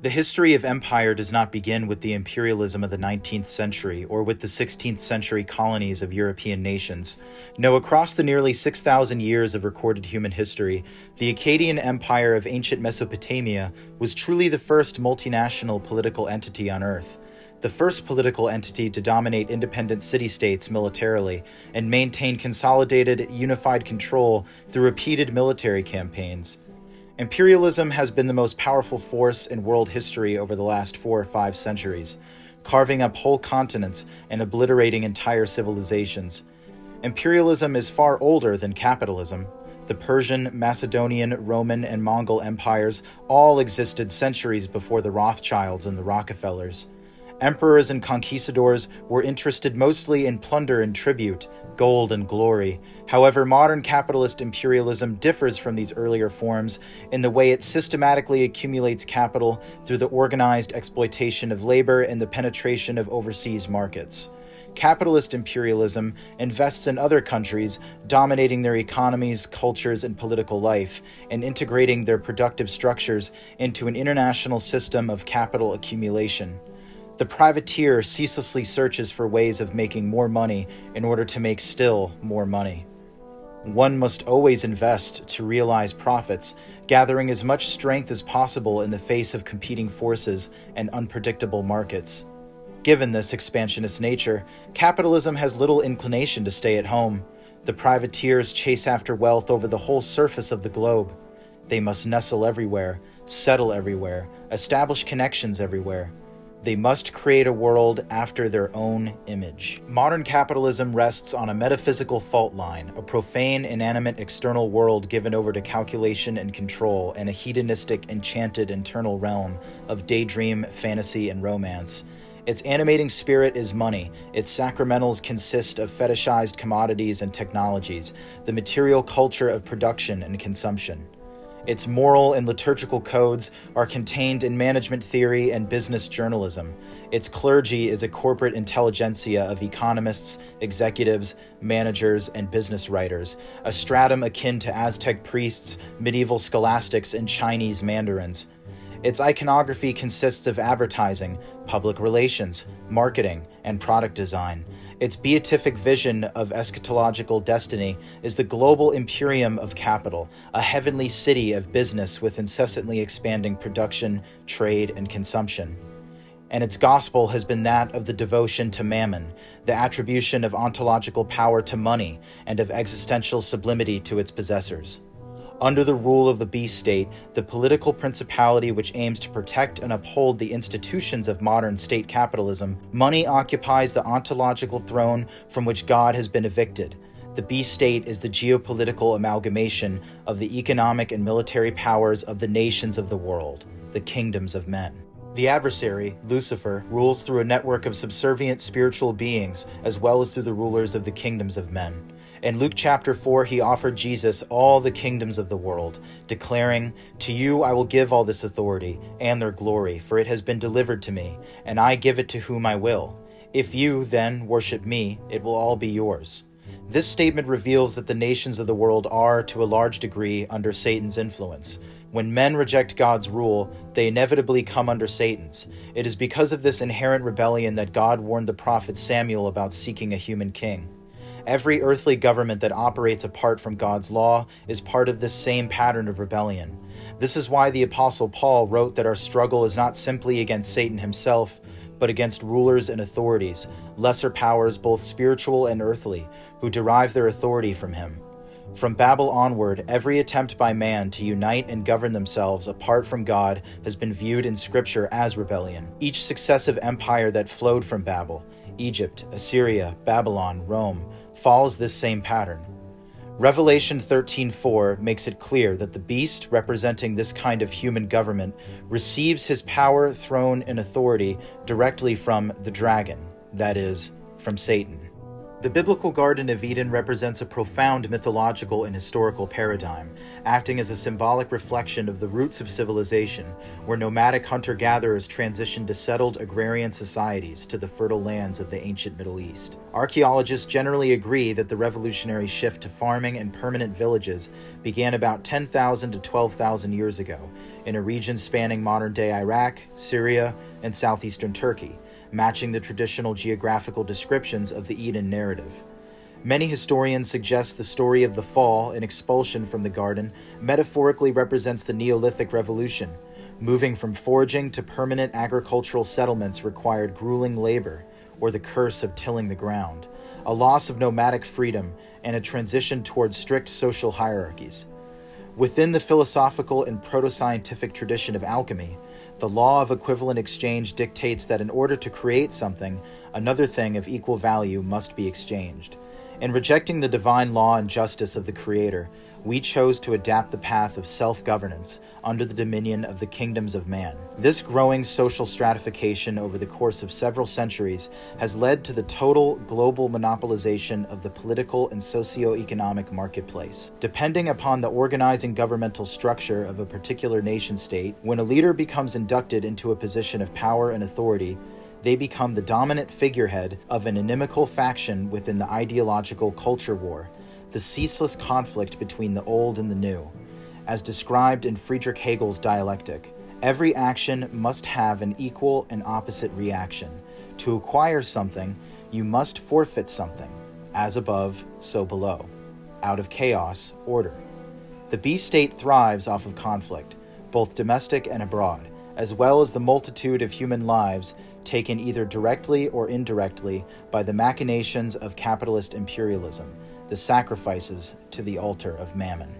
The history of empire does not begin with the imperialism of the 19th century or with the 16th century colonies of European nations. No, across the nearly 6,000 years of recorded human history, the Akkadian Empire of ancient Mesopotamia was truly the first multinational political entity on Earth. The first political entity to dominate independent city-states militarily and maintain consolidated, unified control through repeated military campaigns. Imperialism has been the most powerful force in world history over the last 4 or 5 centuries, carving up whole continents and obliterating entire civilizations. Imperialism is far older than capitalism. The Persian, Macedonian, Roman, and Mongol empires all existed centuries before the Rothschilds and the Rockefellers. Emperors and conquistadors were interested mostly in plunder and tribute, gold and glory. However, modern capitalist imperialism differs from these earlier forms in the way it systematically accumulates capital through the organized exploitation of labor and the penetration of overseas markets. Capitalist imperialism invests in other countries, dominating their economies, cultures, and political life, and integrating their productive structures into an international system of capital accumulation. The privateer ceaselessly searches for ways of making more money in order to make still more money. One must always invest to realize profits, gathering as much strength as possible in the face of competing forces and unpredictable markets. Given this expansionist nature, capitalism has little inclination to stay at home. The privateers chase after wealth over the whole surface of the globe. They must nestle everywhere, settle everywhere, establish connections everywhere. They must create a world after their own image. Modern capitalism rests on a metaphysical fault line, a profane, inanimate external world given over to calculation and control, and a hedonistic, enchanted internal realm of daydream, fantasy, and romance. Its animating spirit is money. Its sacramentals consist of fetishized commodities and technologies, the material culture of production and consumption. Its moral and liturgical codes are contained in management theory and business journalism. Its clergy is a corporate intelligentsia of economists, executives, managers, and business writers, a stratum akin to Aztec priests, medieval scholastics, and Chinese mandarins. Its iconography consists of advertising, public relations, marketing, and product design. Its beatific vision of eschatological destiny is the global imperium of capital, a heavenly city of business with incessantly expanding production, trade, and consumption. And its gospel has been that of the devotion to mammon, the attribution of ontological power to money, and of existential sublimity to its possessors. Under the rule of the beast state, the political principality which aims to protect and uphold the institutions of modern state capitalism, money occupies the ontological throne from which God has been evicted. The beast state is the geopolitical amalgamation of the economic and military powers of the nations of the world, the kingdoms of men. The adversary, Lucifer, rules through a network of subservient spiritual beings, as well as through the rulers of the kingdoms of men. In Luke chapter 4, he offered Jesus all the kingdoms of the world, declaring, "To you I will give all this authority and their glory, for it has been delivered to me, and I give it to whom I will. If you, then, worship me, it will all be yours." This statement reveals that the nations of the world are, to a large degree, under Satan's influence. When men reject God's rule, they inevitably come under Satan's. It is because of this inherent rebellion that God warned the prophet Samuel about seeking a human king. Every earthly government that operates apart from God's law is part of this same pattern of rebellion. This is why the Apostle Paul wrote that our struggle is not simply against Satan himself, but against rulers and authorities, lesser powers both spiritual and earthly, who derive their authority from him. From Babel onward, every attempt by man to unite and govern themselves apart from God has been viewed in Scripture as rebellion. Each successive empire that flowed from Babel, Egypt, Assyria, Babylon, Rome, follows this same pattern. Revelation 13:4 makes it clear that the beast, representing this kind of human government, receives his power, throne, and authority directly from the dragon, that is, from Satan. The biblical Garden of Eden represents a profound mythological and historical paradigm, acting as a symbolic reflection of the roots of civilization, where nomadic hunter-gatherers transitioned to settled agrarian societies to the fertile lands of the ancient Middle East. Archaeologists generally agree that the revolutionary shift to farming and permanent villages began about 10,000 to 12,000 years ago, in a region spanning modern-day Iraq, Syria, and southeastern Turkey, matching the traditional geographical descriptions of the Eden narrative. Many historians suggest the story of the fall and expulsion from the garden metaphorically represents the Neolithic Revolution. Moving from foraging to permanent agricultural settlements required grueling labor, or the curse of tilling the ground, a loss of nomadic freedom, and a transition towards strict social hierarchies. Within the philosophical and proto-scientific tradition of alchemy, the law of equivalent exchange dictates that in order to create something, another thing of equal value must be exchanged. In rejecting the divine law and justice of the Creator, we chose to adapt the path of self-governance under the dominion of the kingdoms of man. This growing social stratification over the course of several centuries has led to the total global monopolization of the political and socio-economic marketplace. Depending upon the organizing governmental structure of a particular nation-state, when a leader becomes inducted into a position of power and authority, they become the dominant figurehead of an inimical faction within the ideological culture war, the ceaseless conflict between the old and the new. As described in Friedrich Hegel's dialectic, every action must have an equal and opposite reaction. To acquire something, you must forfeit something. As above, so below. Out of chaos, order. The B-state thrives off of conflict, both domestic and abroad, as well as the multitude of human lives taken either directly or indirectly by the machinations of capitalist imperialism, the sacrifices to the altar of mammon.